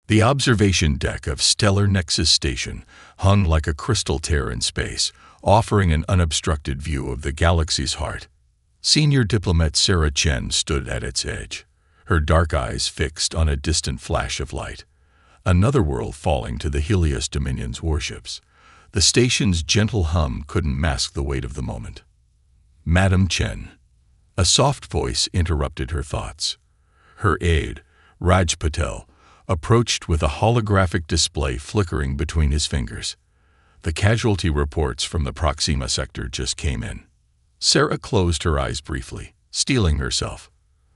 The observation deck of Stellar Nexus Station hung like a crystal tear in space, offering an unobstructed view of the galaxy's heart. Senior diplomat Sarah Chen stood at its edge, her dark eyes fixed on a distant flash of light. Another world falling to the Helios Dominion's warships. The station's gentle hum couldn't mask the weight of the moment. Madam Chen. A soft voice interrupted her thoughts. Her aide, Raj Patel, approached with a holographic display flickering between his fingers. The casualty reports from the Proxima sector just came in. Sarah closed her eyes briefly, steeling herself.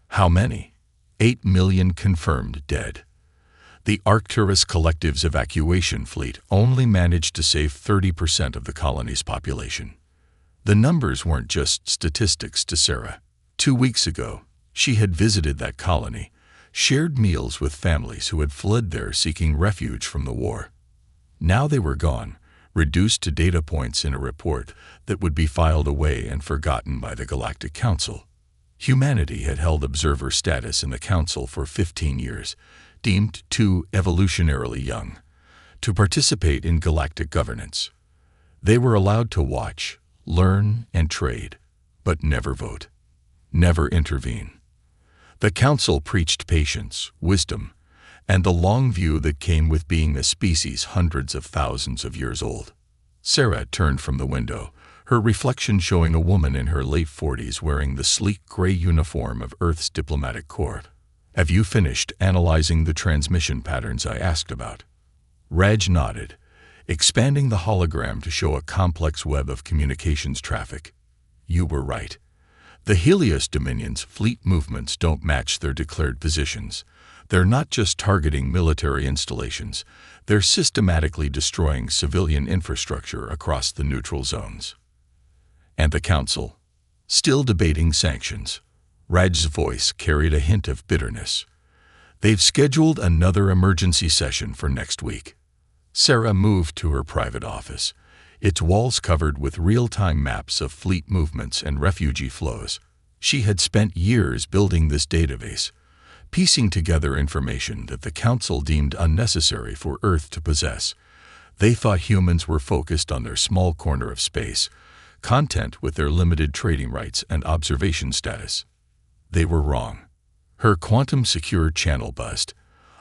How many? 8 million confirmed dead. The Arcturus Collective's evacuation fleet only managed to save 30% of the colony's population. The numbers weren't just statistics to Sarah. 2 weeks ago, she had visited that colony, shared meals with families who had fled there seeking refuge from the war. Now they were gone, reduced to data points in a report that would be filed away and forgotten by the Galactic Council. Humanity had held observer status in the Council for 15 years, deemed too evolutionarily young to participate in galactic governance. They were allowed to watch, learn, and trade, but never vote, never intervene. The Council preached patience, wisdom, and the long view that came with being a species hundreds of thousands of years old. Sarah turned from the window, her reflection showing a woman in her late 40s wearing the sleek gray uniform of Earth's diplomatic corps. Have you finished analyzing the transmission patterns I asked about? Raj nodded, expanding the hologram to show a complex web of communications traffic. You were right. The Helios Dominion's fleet movements don't match their declared positions. They're not just targeting military installations, they're systematically destroying civilian infrastructure across the neutral zones. And the Council? Still debating sanctions. Raj's voice carried a hint of bitterness. They've scheduled another emergency session for next week. Sarah moved to her private office, its walls covered with real-time maps of fleet movements and refugee flows. She had spent years building this database, piecing together information that the Council deemed unnecessary for Earth to possess. They thought humans were focused on their small corner of space, content with their limited trading rights and observation status. They were wrong. Her quantum-secure channel buzzed,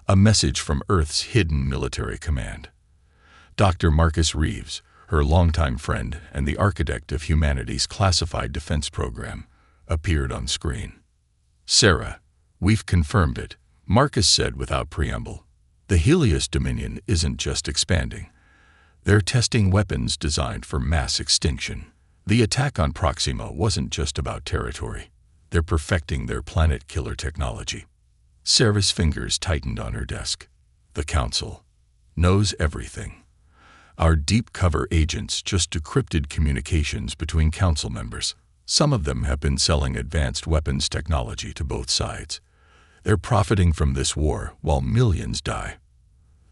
a message from Earth's hidden military command. Dr. Marcus Reeves, her longtime friend and the architect of humanity's classified defense program, appeared on screen. Sarah, we've confirmed it, Marcus said without preamble. The Helios Dominion isn't just expanding. They're testing weapons designed for mass extinction. The attack on Proxima wasn't just about territory. They're perfecting their planet-killer technology. Sarah's fingers tightened on her desk. The Council knows everything. Our deep-cover agents just decrypted communications between Council members. Some of them have been selling advanced weapons technology to both sides. They're profiting from this war while millions die.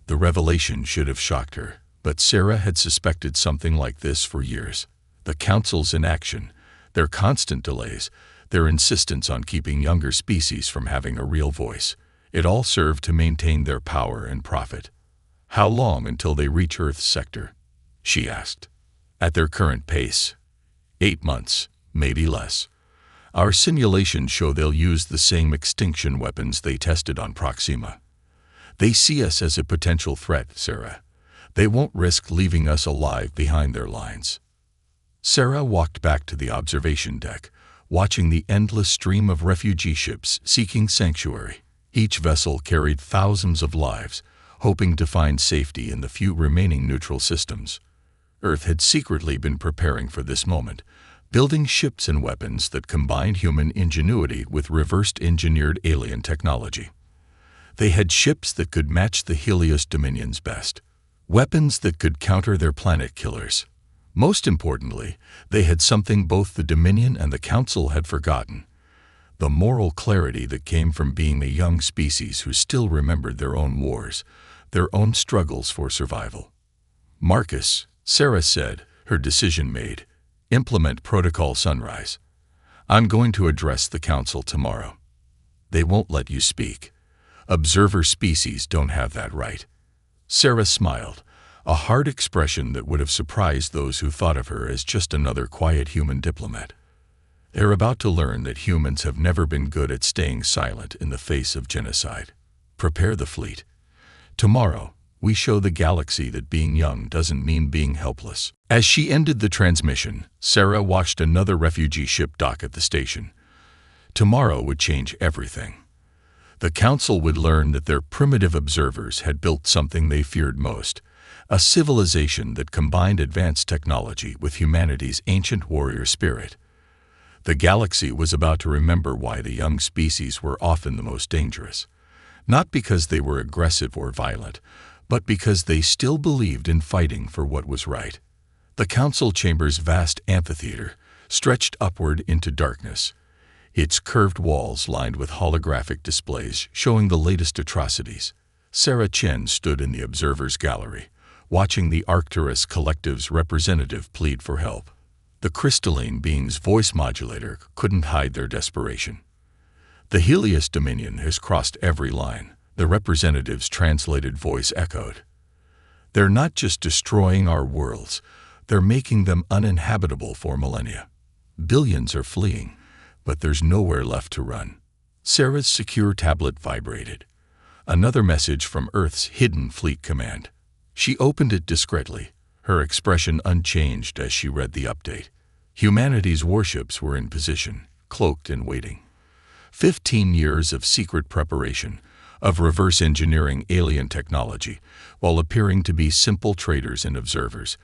The revelation should have shocked her, but Sarah had suspected something like this for years. The Council's inaction, their constant delays, their insistence on keeping younger species from having a real voice, it all served to maintain their power and profit. How long until they reach Earth's sector? She asked. At their current pace, 8 months, maybe less. Our simulations show they'll use the same extinction weapons they tested on Proxima. They see us as a potential threat, Sarah. They won't risk leaving us alive behind their lines. Sarah walked back to the observation deck, watching the endless stream of refugee ships seeking sanctuary. Each vessel carried thousands of lives, hoping to find safety in the few remaining neutral systems. Earth had secretly been preparing for this moment, building ships and weapons that combined human ingenuity with reversed-engineered alien technology. They had ships that could match the Helios Dominion's best, weapons that could counter their planet killers. Most importantly, they had something both the Dominion and the Council had forgotten: the moral clarity that came from being a young species who still remembered their own wars, their own struggles for survival. Marcus, Sarah said, her decision made, implement Protocol Sunrise. I'm going to address the Council tomorrow. They won't let you speak. Observer species don't have that right. Sarah smiled, a hard expression that would have surprised those who thought of her as just another quiet human diplomat. They're about to learn that humans have never been good at staying silent in the face of genocide. Prepare the fleet. Tomorrow, we show the galaxy that being young doesn't mean being helpless. As she ended the transmission, Sarah watched another refugee ship dock at the station. Tomorrow would change everything. The Council would learn that their primitive observers had built something they feared most, a civilization that combined advanced technology with humanity's ancient warrior spirit. The galaxy was about to remember why the young species were often the most dangerous, not because they were aggressive or violent, but because they still believed in fighting for what was right. The Council chamber's vast amphitheater stretched upward into darkness, its curved walls lined with holographic displays showing the latest atrocities. Sarah Chen stood in the observer's gallery, watching the Arcturus Collective's representative plead for help. The crystalline being's voice modulator couldn't hide their desperation. The Helios Dominion has crossed every line, the representative's translated voice echoed. They're not just destroying our worlds, they're making them uninhabitable for millennia. Billions are fleeing, but there's nowhere left to run. Sarah's secure tablet vibrated. Another message from Earth's hidden fleet command. She opened it discreetly, her expression unchanged as she read the update. Humanity's warships were in position, cloaked and waiting. 15 years of secret preparation, of reverse engineering alien technology, while appearing to be simple traders and observers,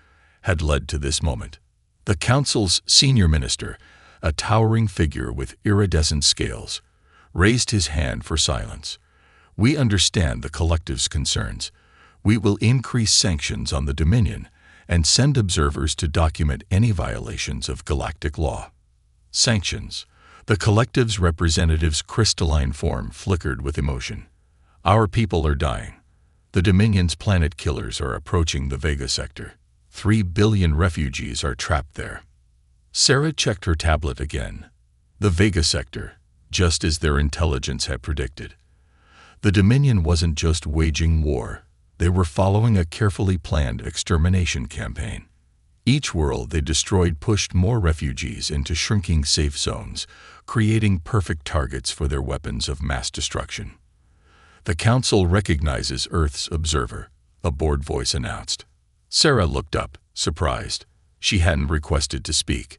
had led to this moment. The Council's senior minister, a towering figure with iridescent scales, raised his hand for silence. We understand the collective's concerns. We will increase sanctions on the Dominion and send observers to document any violations of galactic law. Sanctions. The collective's representative's crystalline form flickered with emotion. Our people are dying. The Dominion's planet killers are approaching the Vega sector. 3 billion refugees are trapped there. Sarah checked her tablet again. The Vega sector, just as their intelligence had predicted. The Dominion wasn't just waging war. They were following a carefully planned extermination campaign. Each world they destroyed pushed more refugees into shrinking safe zones, creating perfect targets for their weapons of mass destruction. The Council recognizes Earth's observer, a bored voice announced. Sarah looked up, surprised. She hadn't requested to speak.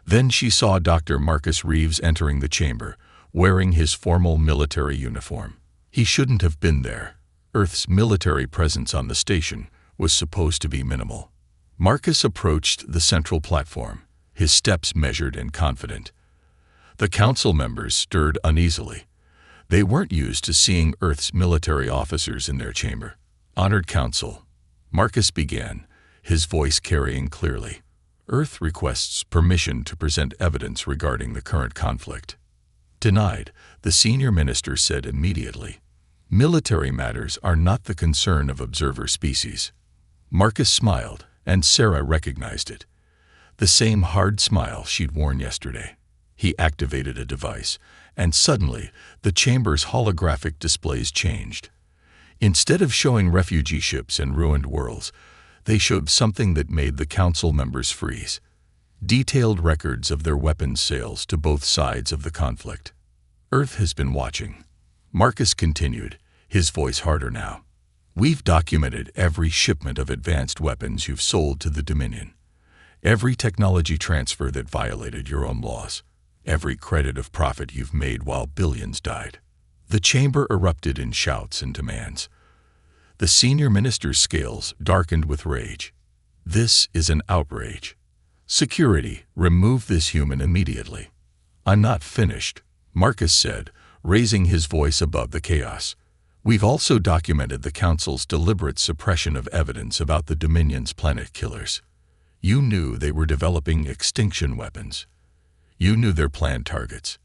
Then she saw Dr. Marcus Reeves entering the chamber, wearing his formal military uniform. He shouldn't have been there. Earth's military presence on the station was supposed to be minimal. Marcus approached the central platform, his steps measured and confident. The Council members stirred uneasily. They weren't used to seeing Earth's military officers in their chamber. Honored Council, Marcus began, his voice carrying clearly. Earth requests permission to present evidence regarding the current conflict. Denied, the senior minister said immediately. Military matters are not the concern of observer species. Marcus smiled, and Sarah recognized it. The same hard smile she'd worn yesterday. He activated a device, and suddenly, the chamber's holographic displays changed. Instead of showing refugee ships and ruined worlds, they showed something that made the Council members freeze. Detailed records of their weapons sales to both sides of the conflict. Earth has been watching. Marcus continued, his voice harder now. We've documented every shipment of advanced weapons you've sold to the Dominion. Every technology transfer that violated your own laws. Every credit of profit you've made while billions died. The chamber erupted in shouts and demands. The senior minister's scales darkened with rage. This is an outrage. Security, remove this human immediately. I'm not finished, Marcus said, raising his voice above the chaos. We've also documented the Council's deliberate suppression of evidence about the Dominion's planet killers. You knew they were developing extinction weapons. You knew their planned targets.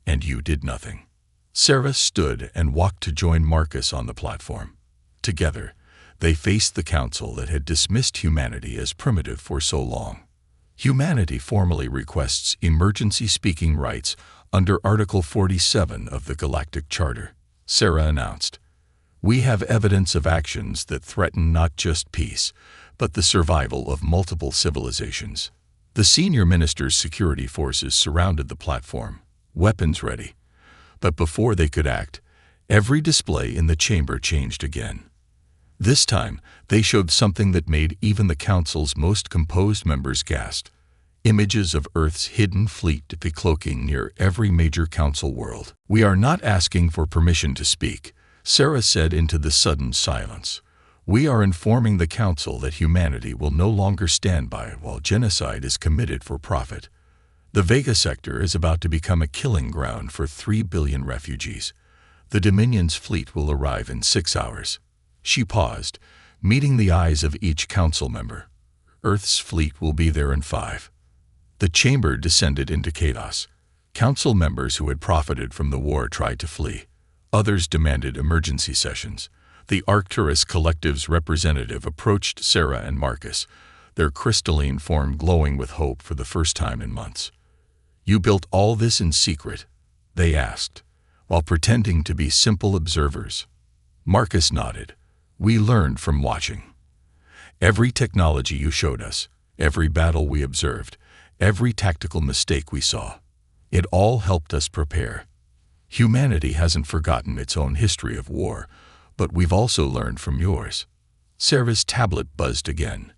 And you did nothing. Sarah stood and walked to join Marcus on the platform. Together, they faced the Council that had dismissed humanity as primitive for so long. Humanity formally requests emergency speaking rights under Article 47 of the Galactic Charter. Sarah announced. "We have evidence of actions that threaten not just peace, but the survival of multiple civilizations." The senior minister's security forces surrounded the platform, weapons ready. But before they could act, every display in the chamber changed again. This time, they showed something that made even the council's most composed members gasp. Images of Earth's hidden fleet decloaking near every major council world. "We are not asking for permission to speak," Sarah said into the sudden silence. "We are informing the council that humanity will no longer stand by while genocide is committed for profit. The Vega sector is about to become a killing ground for 3 billion refugees. The Dominion's fleet will arrive in 6 hours." She paused, meeting the eyes of each council member. "Earth's fleet will be there in 5. The chamber descended into chaos. Council members who had profited from the war tried to flee. Others demanded emergency sessions. The Arcturus Collective's representative approached Sarah and Marcus, their crystalline form glowing with hope for the first time in months. "You built all this in secret?" they asked, while pretending to be simple observers. Marcus nodded. "We learned from watching. Every technology you showed us, every battle we observed, every tactical mistake we saw, it all helped us prepare. Humanity hasn't forgotten its own history of war, but we've also learned from yours." Sarah's tablet buzzed again.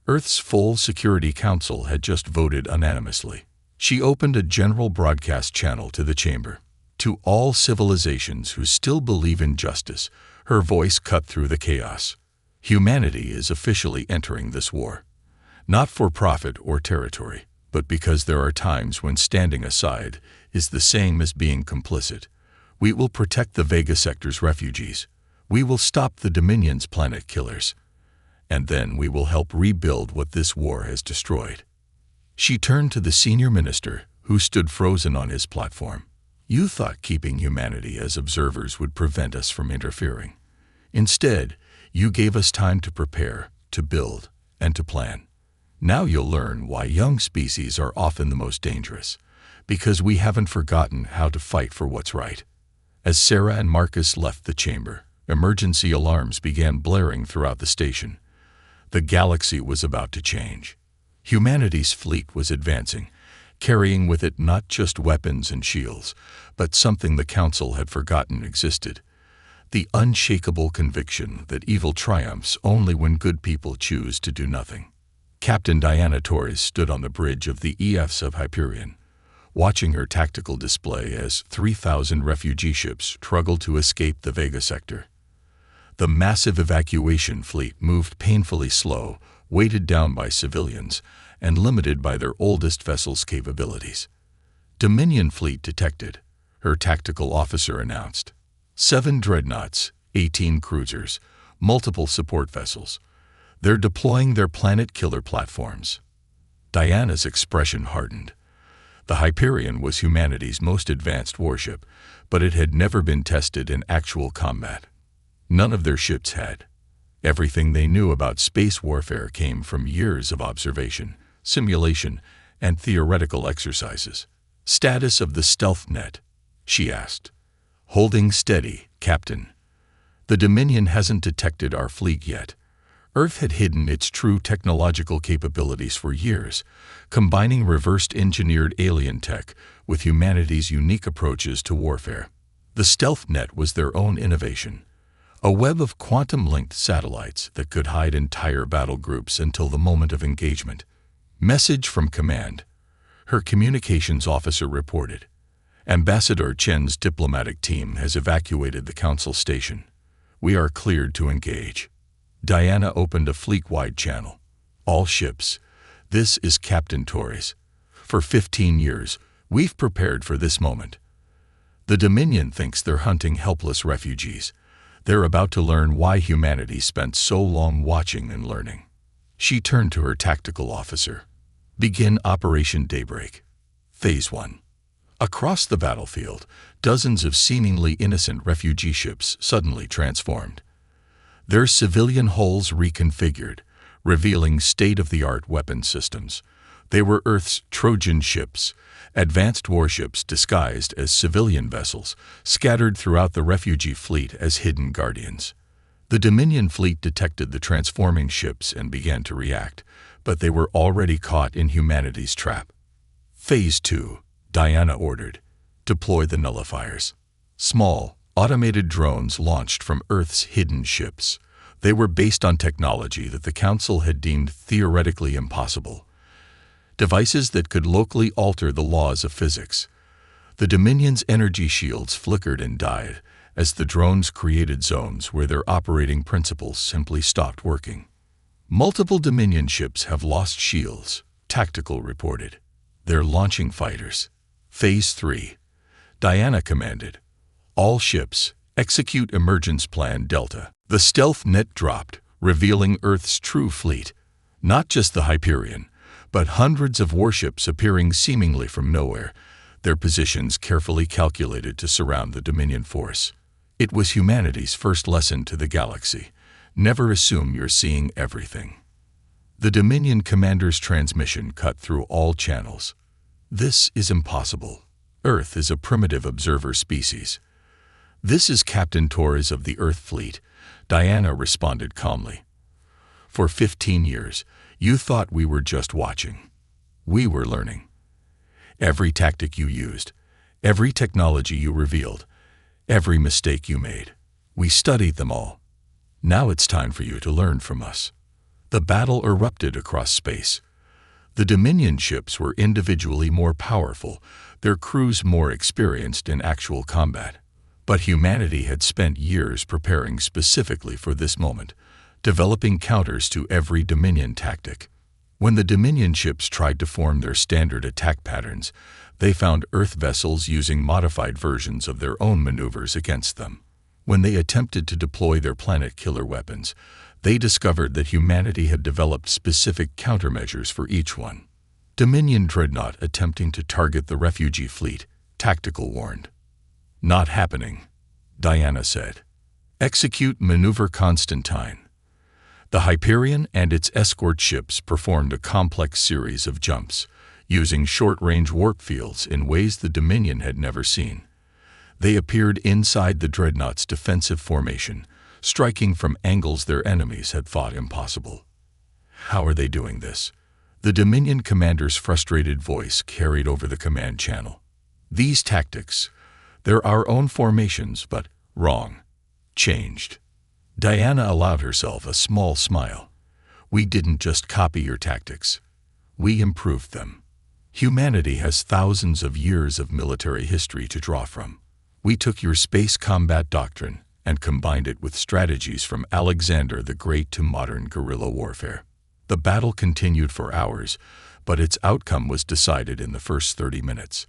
Earth's full Security Council had just voted unanimously. She opened a general broadcast channel to the chamber. "To all civilizations who still believe in justice," her voice cut through the chaos. "Humanity is officially entering this war. Not for profit or territory, but because there are times when standing aside is the same as being complicit. We will protect the Vega sector's refugees. We will stop the Dominion's planet killers. And then we will help rebuild what this war has destroyed." She turned to the senior minister, who stood frozen on his platform. "You thought keeping humanity as observers would prevent us from interfering. Instead, you gave us time to prepare, to build, and to plan. Now you'll learn why young species are often the most dangerous, because we haven't forgotten how to fight for what's right." As Sarah and Marcus left the chamber, emergency alarms began blaring throughout the station. The galaxy was about to change. Humanity's fleet was advancing, carrying with it not just weapons and shields, but something the Council had forgotten existed: the unshakable conviction that evil triumphs only when good people choose to do nothing. Captain Diana Torres stood on the bridge of the EFs of Hyperion, watching her tactical display as 3,000 refugee ships struggled to escape the Vega sector. The massive evacuation fleet moved painfully slow, weighted down by civilians, and limited by their oldest vessel's capabilities. "Dominion fleet detected," her tactical officer announced. 7 dreadnoughts, 18 cruisers, multiple support vessels. They're deploying their planet killer platforms. Diana's expression hardened. The Hyperion was humanity's most advanced warship, but it had never been tested in actual combat. None of their ships had. Everything they knew about space warfare came from years of observation, simulation, and theoretical exercises. "Status of the stealth net?" she asked. "Holding steady, Captain. The Dominion hasn't detected our fleet yet." Earth had hidden its true technological capabilities for years, combining reverse-engineered alien tech with humanity's unique approaches to warfare. The stealth net was their own innovation, a web of quantum-linked satellites that could hide entire battle groups until the moment of engagement. "Message from command," her communications officer reported. "Ambassador Chen's diplomatic team has evacuated the Council station. We are cleared to engage." Diana opened a fleet-wide channel. "All ships, this is Captain Torres. For 15 years, we've prepared for this moment. The Dominion thinks they're hunting helpless refugees. They're about to learn why humanity spent so long watching and learning." She turned to her tactical officer. "Begin Operation Daybreak. Phase 1. Across the battlefield, dozens of seemingly innocent refugee ships suddenly transformed. Their civilian hulls reconfigured, revealing state-of-the-art weapon systems, They were Earth's Trojan ships, advanced warships disguised as civilian vessels, scattered throughout the refugee fleet as hidden guardians. The Dominion fleet detected the transforming ships and began to react, but they were already caught in humanity's trap. Phase 2, Diana ordered. Deploy the nullifiers. Small, automated drones launched from Earth's hidden ships. They were based on technology that the Council had deemed theoretically impossible. Devices that could locally alter the laws of physics. The Dominion's energy shields flickered and died as the drones created zones where their operating principles simply stopped working. Multiple Dominion ships have lost shields, Tactical reported. They're launching fighters. Phase 3. Diana commanded. All ships, execute Emergence Plan Delta. The stealth net dropped, revealing Earth's true fleet. Not just the Hyperion, but hundreds of warships appearing seemingly from nowhere, their positions carefully calculated to surround the Dominion force. It was humanity's first lesson to the galaxy. Never assume you're seeing everything. The Dominion commander's transmission cut through all channels. This is impossible. Earth is a primitive observer species. This is Captain Torres of the Earth Fleet, Diana responded calmly. For 15 years, you thought we were just watching. We were learning. Every tactic you used, every technology you revealed, every mistake you made, we studied them all. Now it's time for you to learn from us. The battle erupted across space. The Dominion ships were individually more powerful, their crews more experienced in actual combat. But humanity had spent years preparing specifically for this moment, developing counters to every Dominion tactic. When the Dominion ships tried to form their standard attack patterns, they found Earth vessels using modified versions of their own maneuvers against them. When they attempted to deploy their planet-killer weapons, they discovered that humanity had developed specific countermeasures for each one. Dominion dreadnought attempting to target the refugee fleet, Tactical warned. Not happening, Diana said. Execute Maneuver Constantine. The Hyperion and its escort ships performed a complex series of jumps, using short-range warp fields in ways the Dominion had never seen. They appeared inside the dreadnought's defensive formation, striking from angles their enemies had thought impossible. How are they doing this? The Dominion commander's frustrated voice carried over the command channel. These tactics, they're our own formations, but wrong. Changed. Diana allowed herself a small smile. We didn't just copy your tactics. We improved them. Humanity has thousands of years of military history to draw from. We took your space combat doctrine and combined it with strategies from Alexander the Great to modern guerrilla warfare. The battle continued for hours, but its outcome was decided in the first 30 minutes.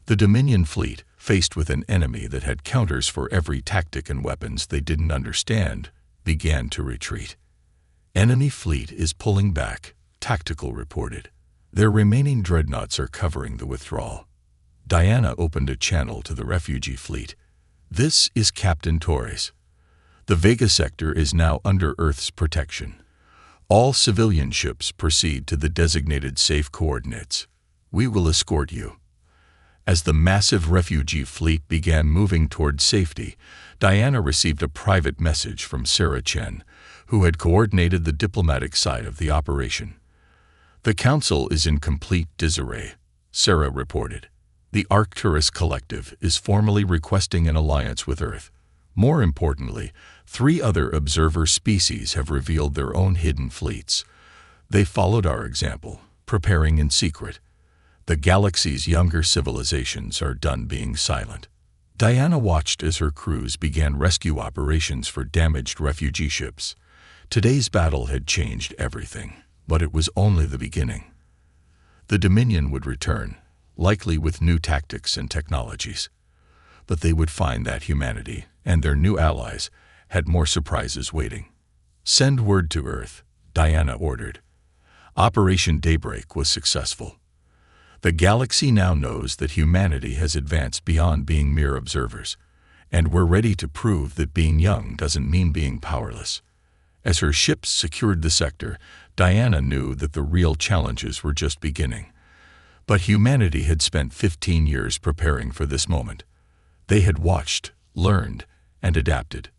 The Dominion fleet, faced with an enemy that had counters for every tactic and weapons they didn't understand, began to retreat. Enemy fleet is pulling back, Tactical reported. Their remaining dreadnoughts are covering the withdrawal. Diana opened a channel to the refugee fleet. This is Captain Torres. The Vega sector is now under Earth's protection. All civilian ships proceed to the designated safe coordinates. We will escort you. As the massive refugee fleet began moving toward safety, Diana received a private message from Sarah Chen, who had coordinated the diplomatic side of the operation. The Council is in complete disarray, Sarah reported. The Arcturus Collective is formally requesting an alliance with Earth. More importantly, 3 other observer species have revealed their own hidden fleets. They followed our example, preparing in secret. The galaxy's younger civilizations are done being silent. Diana watched as her crews began rescue operations for damaged refugee ships. Today's battle had changed everything, but it was only the beginning. The Dominion would return, likely with new tactics and technologies. But they would find that humanity and their new allies had more surprises waiting. Send word to Earth, Diana ordered. Operation Daybreak was successful. The galaxy now knows that humanity has advanced beyond being mere observers, and we're ready to prove that being young doesn't mean being powerless. As her ships secured the sector, Diana knew that the real challenges were just beginning. But humanity had spent 15 years preparing for this moment. They had watched, learned, and adapted.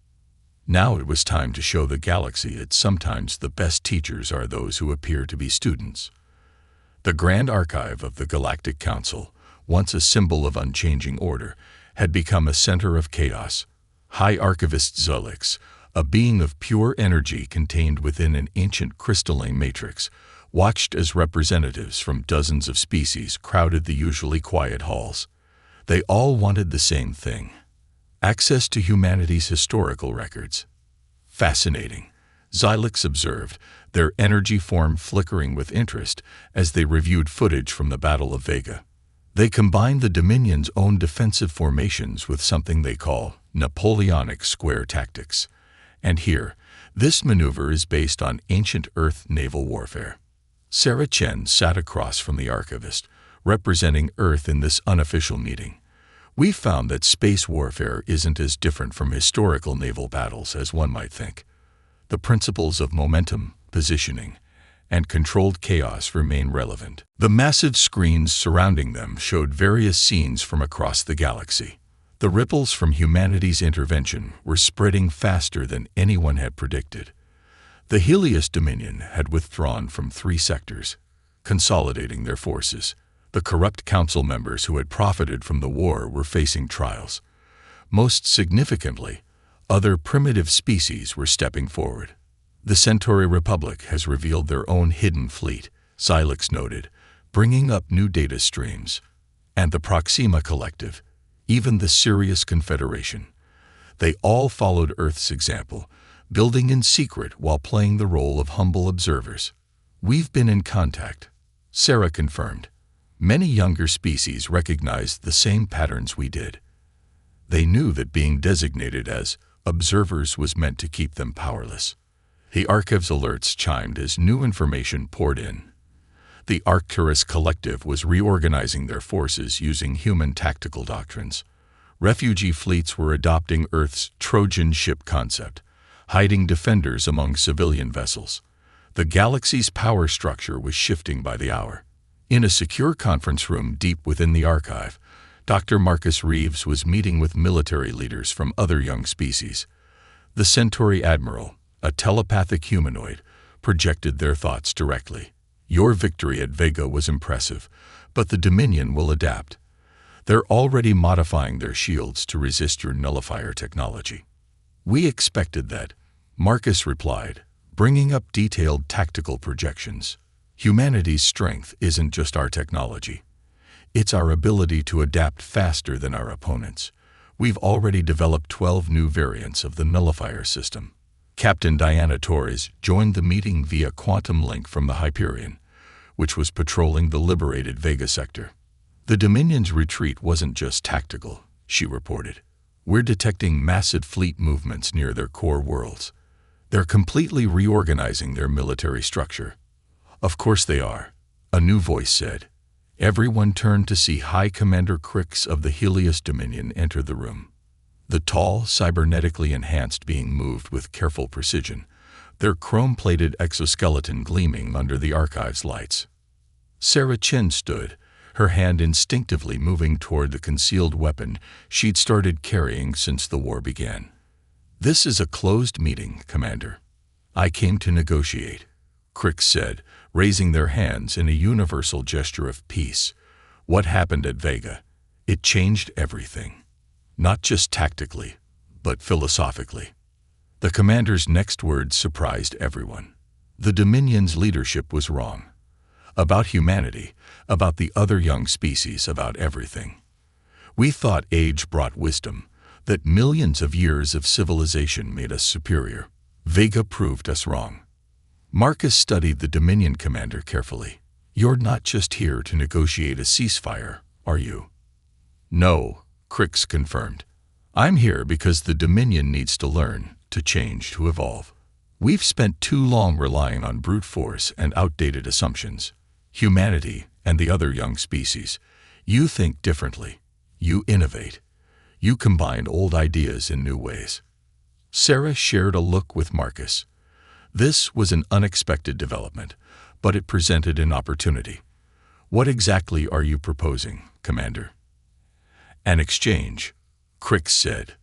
Now it was time to show the galaxy that sometimes the best teachers are those who appear to be students. The Grand Archive of the Galactic Council, once a symbol of unchanging order, had become a center of chaos. High Archivist Zulix, a being of pure energy contained within an ancient crystalline matrix, watched as representatives from dozens of species crowded the usually quiet halls. They all wanted the same thing: access to humanity's historical records. Fascinating, Zulix observed, their energy form flickering with interest as they reviewed footage from the Battle of Vega. They combined the Dominion's own defensive formations with something they call Napoleonic square tactics. And here, this maneuver is based on ancient Earth naval warfare. Sarah Chen sat across from the archivist, representing Earth in this unofficial meeting. We found that space warfare isn't as different from historical naval battles as one might think. The principles of momentum, positioning, and controlled chaos remain relevant. The massive screens surrounding them showed various scenes from across the galaxy. The ripples from humanity's intervention were spreading faster than anyone had predicted. The Helios Dominion had withdrawn from 3 sectors, consolidating their forces. The corrupt council members who had profited from the war were facing trials. Most significantly, other primitive species were stepping forward. The Centauri Republic has revealed their own hidden fleet, Zulix noted, bringing up new data streams. And the Proxima Collective, even the Sirius Confederation. They all followed Earth's example, building in secret while playing the role of humble observers. "We've been in contact," Sarah confirmed. Many younger species recognized the same patterns we did. They knew that being designated as observers was meant to keep them powerless. The Archive's alerts chimed as new information poured in. The Arcturus Collective was reorganizing their forces using human tactical doctrines. Refugee fleets were adopting Earth's Trojan ship concept, hiding defenders among civilian vessels. The galaxy's power structure was shifting by the hour. In a secure conference room deep within the archive, Dr. Marcus Reeves was meeting with military leaders from other young species. The Centauri Admiral, a telepathic humanoid, projected their thoughts directly. "Your victory at Vega was impressive, but the Dominion will adapt. They're already modifying their shields to resist your nullifier technology." "We expected that," Marcus replied, bringing up detailed tactical projections. "Humanity's strength isn't just our technology. It's our ability to adapt faster than our opponents. We've already developed 12 new variants of the nullifier system." Captain Diana Torres joined the meeting via quantum link from the Hyperion, which was patrolling the liberated Vega sector. "The Dominion's retreat wasn't just tactical," she reported. "We're detecting massive fleet movements near their core worlds. They're completely reorganizing their military structure." "Of course they are," a new voice said. Everyone turned to see High Commander Crix of the Helios Dominion enter the room. The tall, cybernetically enhanced being moved with careful precision, their chrome-plated exoskeleton gleaming under the archive's lights. Sarah Chen stood, her hand instinctively moving toward the concealed weapon she'd started carrying since the war began. "This is a closed meeting, Commander. I came to negotiate," Crix said, raising their hands in a universal gesture of peace. "What happened at Vega? It changed everything. Not just tactically, but philosophically." The commander's next words surprised everyone. The Dominion's leadership was wrong. About humanity, about the other young species, about everything. "We thought age brought wisdom, that millions of years of civilization made us superior. Vega proved us wrong." Marcus studied the Dominion commander carefully. "You're not just here to negotiate a ceasefire, are you?" "No," Crix confirmed. "I'm here because the Dominion needs to learn, to change, to evolve. We've spent too long relying on brute force and outdated assumptions. Humanity and the other young species, you think differently. You innovate. You combine old ideas in new ways." Sarah shared a look with Marcus. This was an unexpected development, but it presented an opportunity. What exactly are you proposing, Commander? An exchange, Crix said.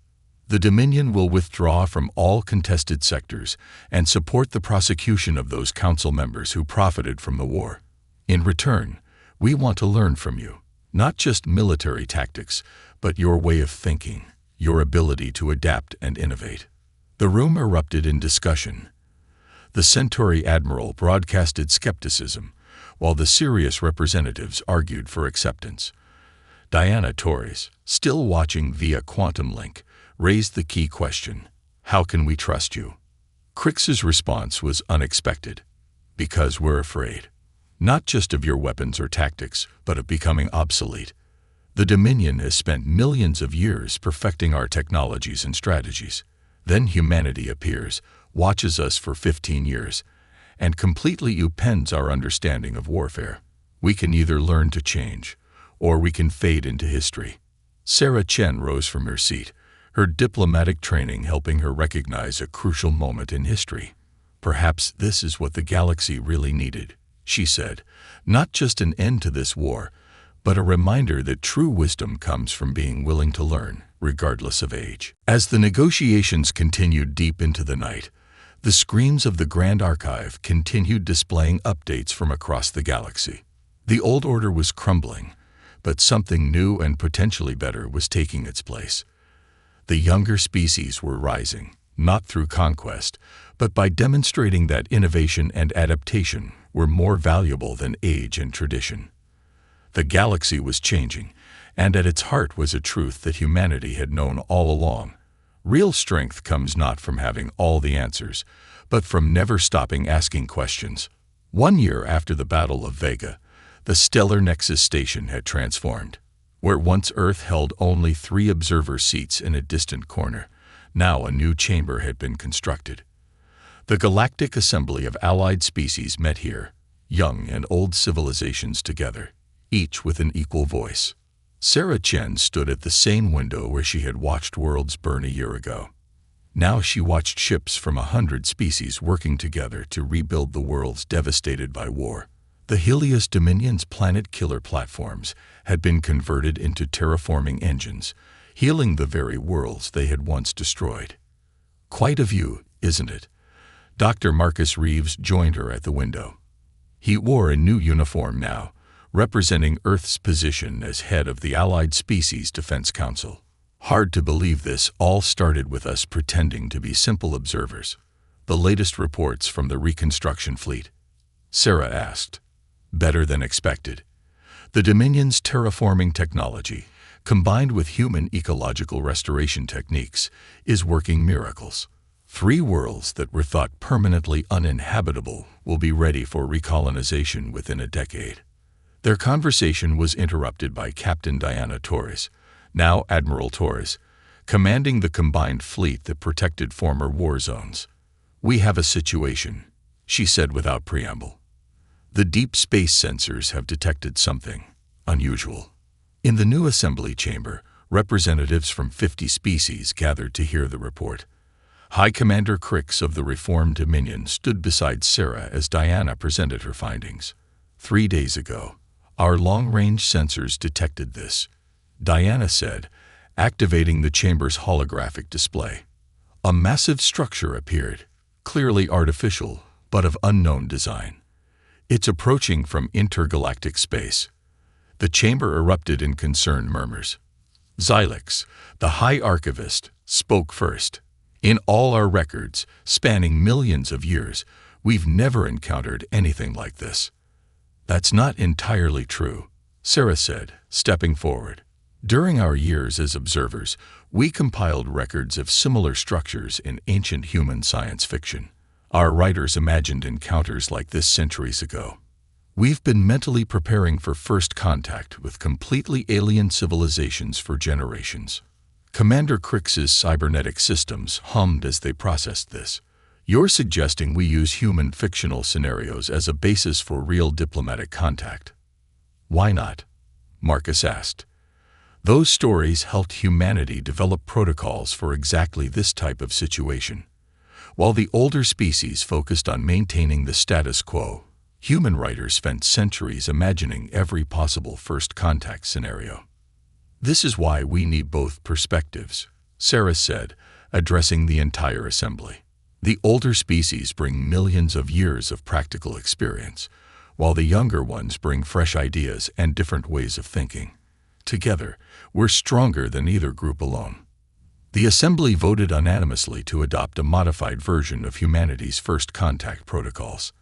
The Dominion will withdraw from all contested sectors and support the prosecution of those council members who profited from the war. In return, we want to learn from you, not just military tactics, but your way of thinking, your ability to adapt and innovate. The room erupted in discussion. The Centauri admiral broadcasted skepticism, while the serious representatives argued for acceptance. Diana Torres, still watching via quantum link, raised the key question: how can we trust you? Crix's response was unexpected. Because we're afraid. Not just of your weapons or tactics, but of becoming obsolete. The Dominion has spent millions of years perfecting our technologies and strategies. Then humanity appears, watches us for 15 years, and completely upends our understanding of warfare. We can either learn to change, or we can fade into history. Sarah Chen rose from her seat, her diplomatic training helping her recognize a crucial moment in history. Perhaps this is what the galaxy really needed, she said. Not just an end to this war, but a reminder that true wisdom comes from being willing to learn, regardless of age. As the negotiations continued deep into the night, the screens of the Grand Archive continued displaying updates from across the galaxy. The old order was crumbling, but something new and potentially better was taking its place. The younger species were rising, not through conquest, but by demonstrating that innovation and adaptation were more valuable than age and tradition. The galaxy was changing, and at its heart was a truth that humanity had known all along. Real strength comes not from having all the answers, but from never stopping asking questions. 1 year after the Battle of Vega, the Stellar Nexus Station had transformed. Where once Earth held only 3 observer seats in a distant corner, now a new chamber had been constructed. The galactic assembly of allied species met here, young and old civilizations together, each with an equal voice. Sarah Chen stood at the same window where she had watched worlds burn a year ago. Now she watched ships from 100 species working together to rebuild the worlds devastated by war. The Helios Dominion's planet-killer platforms had been converted into terraforming engines, healing the very worlds they had once destroyed. Quite a view, isn't it? Dr. Marcus Reeves joined her at the window. He wore a new uniform now, representing Earth's position as head of the Allied Species Defense Council. Hard to believe this all started with us pretending to be simple observers. The latest reports from the reconstruction fleet? Sarah asked. Better than expected. The Dominion's terraforming technology, combined with human ecological restoration techniques, is working miracles. 3 worlds that were thought permanently uninhabitable will be ready for recolonization within a decade. Their conversation was interrupted by Captain Diana Torres, now Admiral Torres, commanding the combined fleet that protected former war zones. We have a situation, she said without preamble. The deep space sensors have detected something unusual. In the new assembly chamber, representatives from 50 species gathered to hear the report. High Commander Crix of the Reformed Dominion stood beside Sarah as Diana presented her findings. 3 days ago, our long-range sensors detected this, Diana said, activating the chamber's holographic display. A massive structure appeared, clearly artificial, but of unknown design. It's approaching from intergalactic space. The chamber erupted in concerned murmurs. Xylix, the High Archivist, spoke first. In all our records, spanning millions of years, we've never encountered anything like this. That's not entirely true, Sarah said, stepping forward. During our years as observers, we compiled records of similar structures in ancient human science fiction. Our writers imagined encounters like this centuries ago. We've been mentally preparing for first contact with completely alien civilizations for generations. Commander Crix's cybernetic systems hummed as they processed this. You're suggesting we use human fictional scenarios as a basis for real diplomatic contact. Why not? Marcus asked. Those stories helped humanity develop protocols for exactly this type of situation. While the older species focused on maintaining the status quo, human writers spent centuries imagining every possible first contact scenario. "This is why we need both perspectives," Sarah said, addressing the entire assembly. "The older species bring millions of years of practical experience, while the younger ones bring fresh ideas and different ways of thinking. Together, we're stronger than either group alone." The assembly voted unanimously to adopt a modified version of humanity's first contact protocols.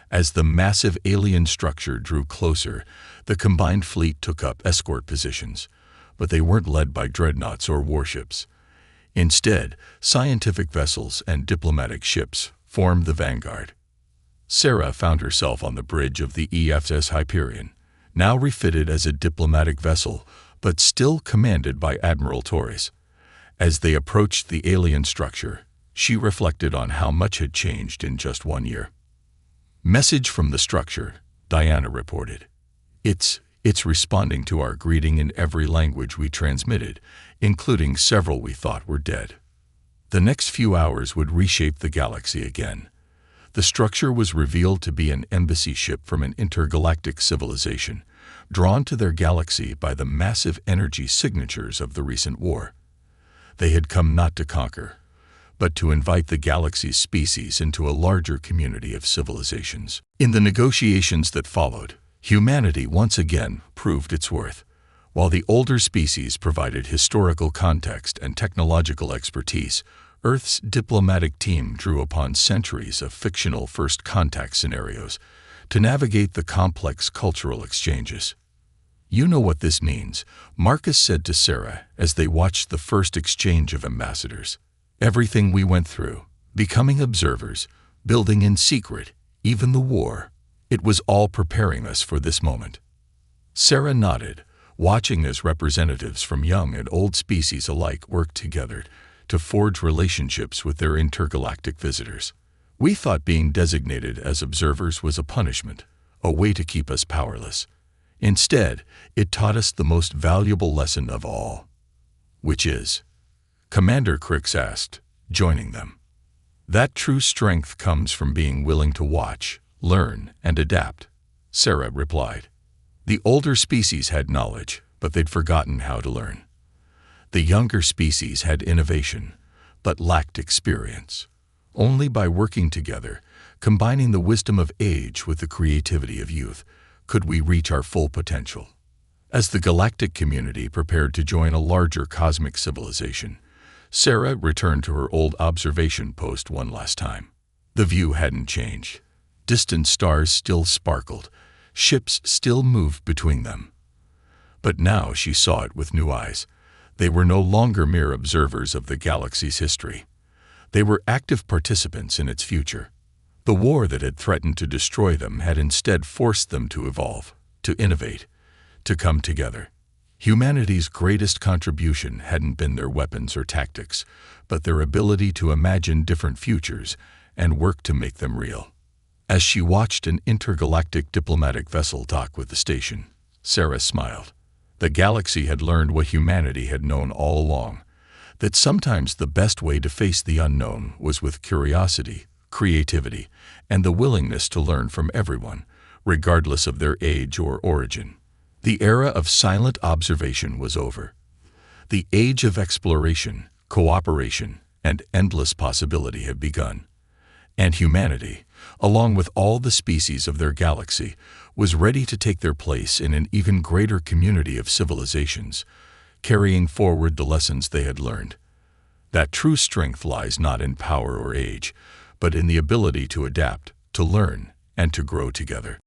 As the massive alien structure drew closer, the combined fleet took up escort positions, but they weren't led by dreadnoughts or warships. Instead, scientific vessels and diplomatic ships formed the vanguard. Sarah found herself on the bridge of the EFS Hyperion, now refitted as a diplomatic vessel, but still commanded by Admiral Torres. As they approached the alien structure, she reflected on how much had changed in just 1 year. "Message from the structure," Diana reported. It's responding to our greeting in every language we transmitted, including several we thought were dead." The next few hours would reshape the galaxy again. The structure was revealed to be an embassy ship from an intergalactic civilization, drawn to their galaxy by the massive energy signatures of the recent war. They had come not to conquer, but to invite the galaxy's species into a larger community of civilizations. In the negotiations that followed, humanity once again proved its worth. While the older species provided historical context and technological expertise, Earth's diplomatic team drew upon centuries of fictional first contact scenarios to navigate the complex cultural exchanges. "You know what this means," Marcus said to Sarah as they watched the first exchange of ambassadors. "Everything we went through, becoming observers, building in secret, even the war, it was all preparing us for this moment." Sarah nodded, watching as representatives from young and old species alike worked together to forge relationships with their intergalactic visitors. "We thought being designated as observers was a punishment, a way to keep us powerless. Instead, it taught us the most valuable lesson of all." "Which is?" Commander Crix asked, joining them. "That true strength comes from being willing to watch, learn, and adapt," Sarah replied. The older species had knowledge, but they'd forgotten how to learn. The younger species had innovation, but lacked experience. Only by working together, combining the wisdom of age with the creativity of youth, could we reach our full potential. As the galactic community prepared to join a larger cosmic civilization, Sarah returned to her old observation post one last time. The view hadn't changed. Distant stars still sparkled, ships still moved between them. But now she saw it with new eyes. They were no longer mere observers of the galaxy's history. They were active participants in its future. The war that had threatened to destroy them had instead forced them to evolve, to innovate, to come together. Humanity's greatest contribution hadn't been their weapons or tactics, but their ability to imagine different futures and work to make them real. As she watched an intergalactic diplomatic vessel dock with the station, Sarah smiled. The galaxy had learned what humanity had known all along, that sometimes the best way to face the unknown was with curiosity, creativity, and the willingness to learn from everyone, regardless of their age or origin. The era of silent observation was over. The age of exploration, cooperation, and endless possibility had begun. And humanity, along with all the species of their galaxy, was ready to take their place in an even greater community of civilizations, carrying forward the lessons they had learned. That true strength lies not in power or age, but in the ability to adapt, to learn, and to grow together.